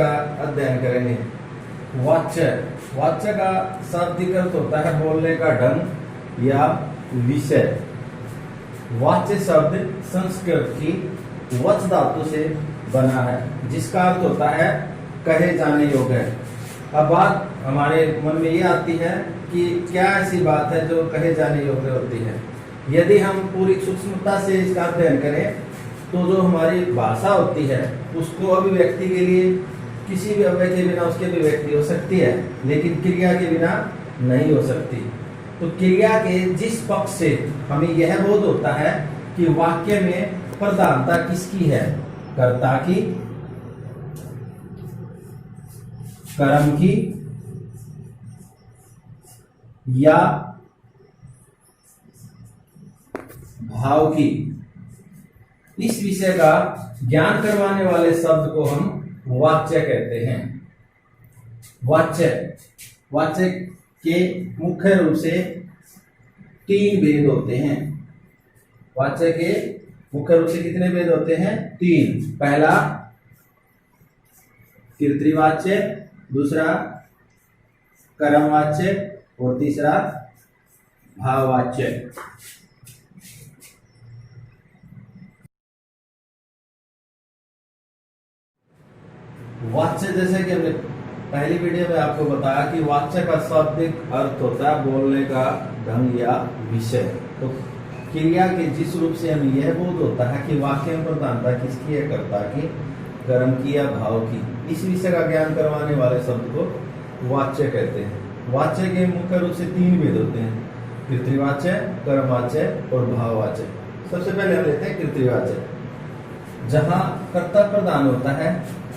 का अध्ययन करेंगे। वाच्य, वाच्य का शाब्दिक अर्थ होता है बोलने का ढंग या विषय। वाच्य शब्द संस्कृत की वच धातु से बना है, जिसका अर्थ होता है कहे जाने योग्य। अब बात हमारे मन में ये आती है कि क्या ऐसी बात है जो कहे जाने योग्य होती है। यदि हम पूरी सूक्ष्मता से इसका अध्ययन करें तो जो हमारी भाषा होती है उसको अभिव्यक्ति के लिए किसी भी अव्यय के बिना उसकी अभिव्यक्ति हो सकती है, लेकिन क्रिया के बिना नहीं हो सकती। तो क्रिया के जिस पक्ष से हमें यह बोध होता है कि वाक्य में प्रधानता किसकी है, कर्ता की, कर्म की या भाव की, इस विषय का ज्ञान करवाने वाले शब्द को हम वाच्य कहते हैं। वाच्य, वाच्य के मुख्य रूप से 3 भेद होते हैं। वाच्य के मुख्य रूप से कितने भेद होते हैं? 3। पहला कर्तृवाच्य, दूसरा कर्मवाच्य और तीसरा भाववाच्य। वाच्य, जैसे कि हमने पहली वीडियो में आपको बताया कि वाच्य का शाब्दिक अर्थ होता है बोलने का ढंग या विषय। तो क्रिया के जिस रूप से हमें यह बोध होता है कि वाक्य में प्रधानता किसकी है, कर्ता की, कर्म की या भाव की, इस विषय का ज्ञान करवाने वाले शब्द को वाच्य कहते हैं। वाच्य के मुख्य रूप से 3 भेद होते हैं, कर्तृवाच्य, कर्मवाच्य और भाववाच्य। सबसे पहले हम लेते हैं कर्तृवाच्य, जहां कर्ता प्रधान होता है।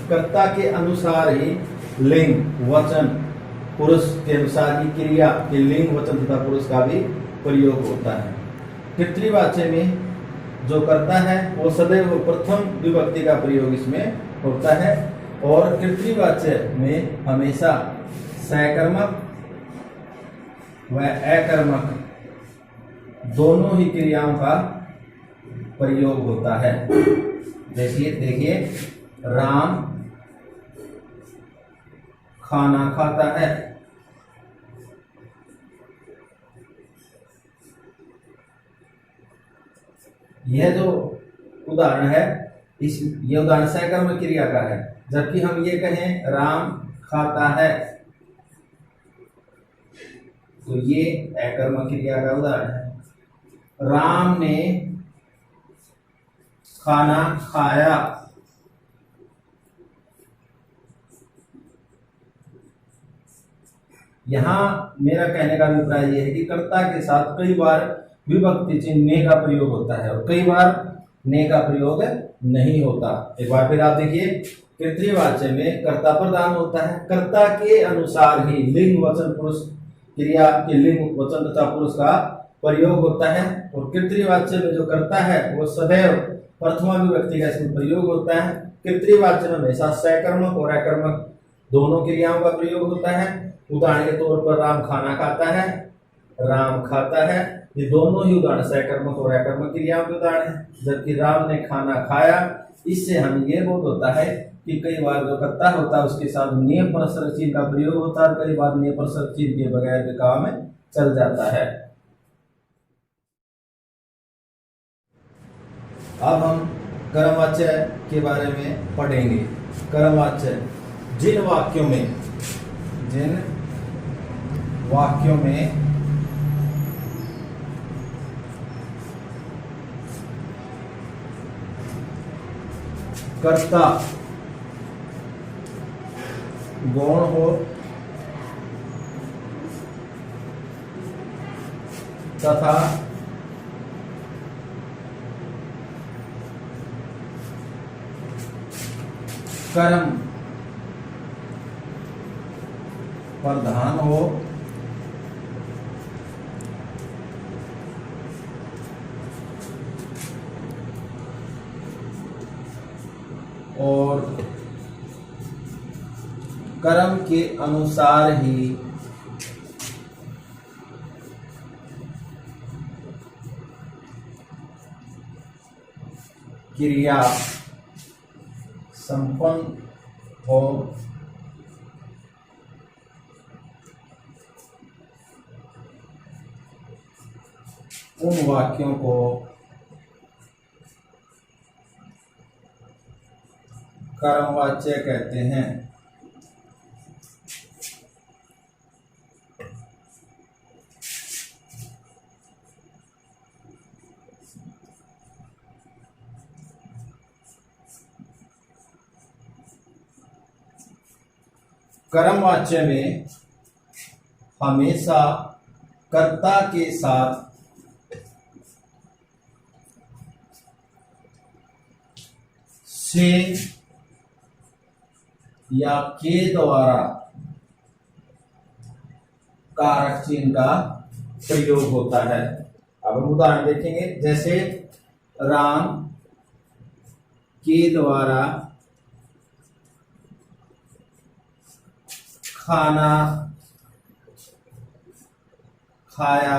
कर्ता के अनुसार ही लिंग, वचन, पुरुष के अनुसार ही क्रिया के लिंग, वचन तथा पुरुष का भी प्रयोग होता है। कर्तृवाच्य में जो कर्ता है वो सदैव प्रथम विभक्ति का प्रयोग इसमें होता है, और कर्तृवाच्य में हमेशा सकर्मक व अकर्मक दोनों ही क्रियाओं का प्रयोग होता है। देखिए, राम खाना खाता है। यह जो उदाहरण है, यह उदाहरण सकर्मक क्रिया का है, जबकि हम ये कहें राम खाता है तो ये अकर्मक क्रिया का उदाहरण है। राम ने खाना खाया, यहां मेरा कहने का अभिप्राय यह है कि कर्ता के साथ कई बार विभक्ति चिन्ह ने का प्रयोग होता है और कई बार ने का प्रयोग नहीं होता। एक बार फिर आप देखिए, कर्तृवाच्य में कर्ता प्रधान होता है, कर्ता के अनुसार ही लिंग, वचन, पुरुष, क्रिया के लिंग, वचन तथा पुरुष का प्रयोग होता है। और कर्तृवाच्य में जो कर्ता है वो सदैव प्रथमा विभक्ति का इसमें प्रयोग होता है। कर्तृवाच्य में हमेशा सकर्मक और अकर्मक दोनों क्रियाओं का प्रयोग होता है। उदाहरण के तौर पर राम खाना खाता है, राम खाता है, ये दोनों ही उदाहरण सकर्मक और अकर्मक क्रियाओं के उदाहरण हैं। जबकि राम ने खाना खाया, इससे हमें यह बोध होता है कि कई बार जो कर्ता होता है उसके साथ नियम प्रसरक चिन्ह का प्रयोग होता है, कई बार नियम प्रसरक चिन्ह के बगैर भी काम चल जाता है। अब हम कर्मवाच्य के बारे में पढ़ेंगे। कर्मवाच्य, जिन वाक्यों में कर्ता गौण हो तथा कर्म प्रधान हो, और कर्म के अनुसार ही क्रिया संपन्न हो उन वाक्यों को कर्मवाच्य कहते हैं। कर्मवाच्य में हमेशा कर्ता के साथ से या के द्वारा कारक चिन्ह का प्रयोग होता है। अब हम उदाहरण देखेंगे, जैसे राम के द्वारा खाना खाया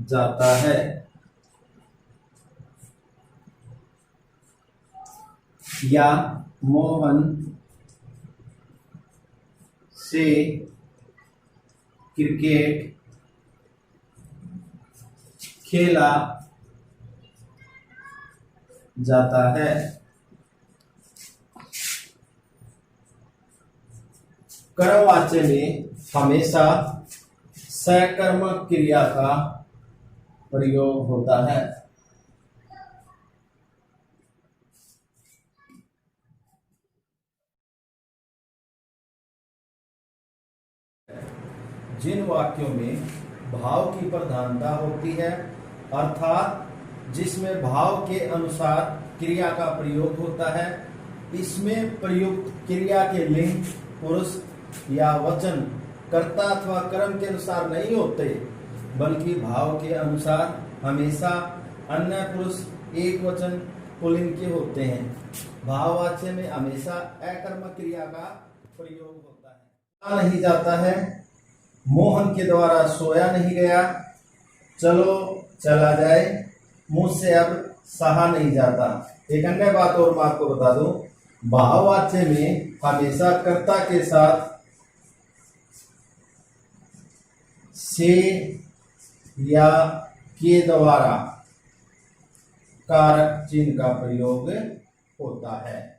जाता है, या मोहन से क्रिकेट खेला जाता है। कर्मवाच्य में हमेशा सकर्मक क्रिया का प्रयोग होता है। जिन वाक्यों में भाव की प्रधानता होती है, अर्थात जिसमें भाव के अनुसार क्रिया का प्रयोग होता है, इसमें प्रयुक्त क्रिया के लिंग पुरुष या वचन कर्ता अथवा कर्म के अनुसार नहीं होते, बल्कि भाव के अनुसार हमेशा अन्य पुरुष एक वचन पुल्लिंग के होते हैं। भाववाच्य में हमेशा अकर्मक क्रिया का प्रयोग होता है। नहीं जाता है, मोहन के द्वारा सोया नहीं गया, चलो चला जाए, मुझसे अब सहा नहीं जाता। एक अन्य बात और मैं आपको बता दूं, भाववाच्य में हमेशा कर्ता के साथ से या के द्वारा कारक चिन्ह का प्रयोग होता है।